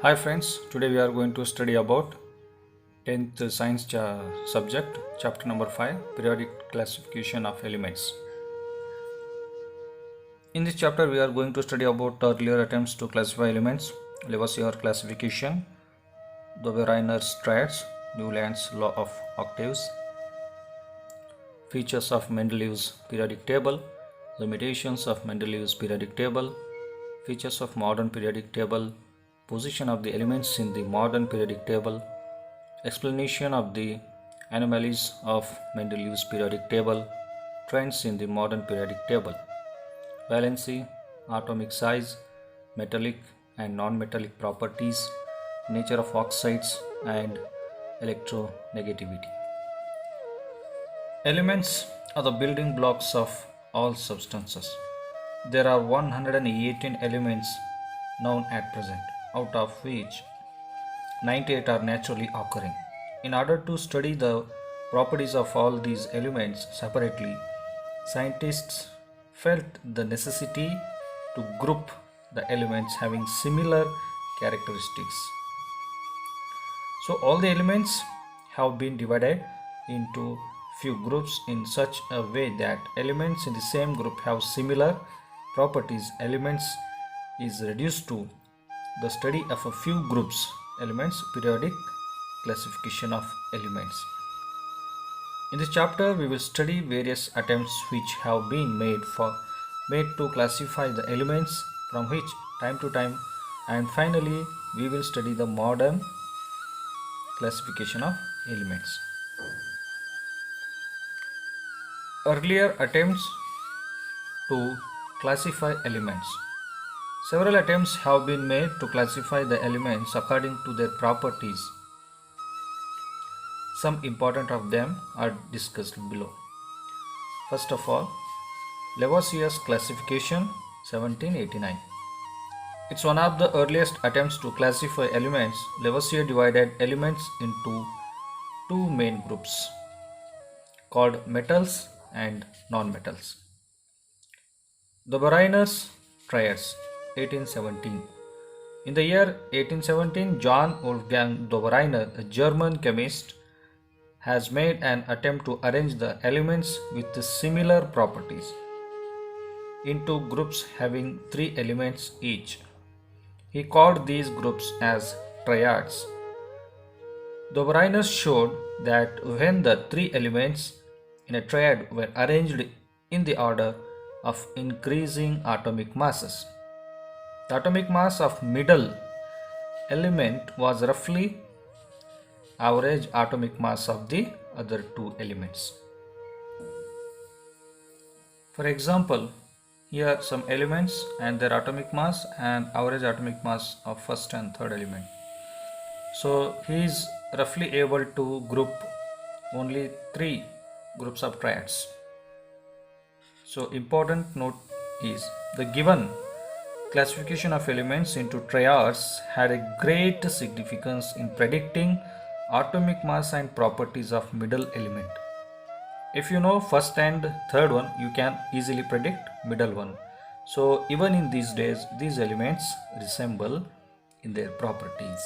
Hi friends, today we are going to study about 10th science subject, chapter number 5, periodic classification of elements. In this chapter we are going to study about earlier attempts to classify elements, Lavoisier classification, Dobereiner's triads, Newland's law of octaves, features of Mendeleev's periodic table, limitations of Mendeleev's periodic table, features of modern periodic table, position of the elements in the modern periodic table, explanation of the anomalies of Mendeleev's periodic table, trends in the modern periodic table, valency, atomic size, metallic and non-metallic properties, nature of oxides and electronegativity. Elements are the building blocks of all substances. There are 118 elements known at present, out of which 98 are naturally occurring. In order to study the properties of all these elements separately, scientists felt the necessity to group the elements having similar characteristics. So all the elements have been divided into few groups in such a way that elements in the same group have similar properties. Elements is reduced to the study of a few groups elements, periodic classification of elements. In this chapter we will study various attempts which have been made to classify the elements from which time to time, and finally we will study the modern classification of elements. Earlier attempts to classify elements. Several attempts have been made to classify the elements according to their properties. Some important of them are discussed below. First of all, Lavoisier's classification, 1789. It's one of the earliest attempts to classify elements. Lavoisier divided elements into two main groups called metals and non-metals. Dobereiner's triads, 1817. In the year 1817, Johann Wolfgang Dobereiner, a German chemist, has made an attempt to arrange the elements with similar properties into groups having 3 elements each. He called these groups as triads. Dobereiner showed that when the 3 elements in a triad were arranged in the order of increasing atomic masses, the atomic mass of middle element was roughly average atomic mass of the other 2 elements. For example, here are some elements and their atomic mass and average atomic mass of first and third element. So he is roughly able to group only 3 groups of triads. So important note is the given classification of elements into triads had a great significance in predicting atomic mass and properties of middle element. If you know first and third one, you can easily predict middle one. So even in these days, these elements resemble in their properties.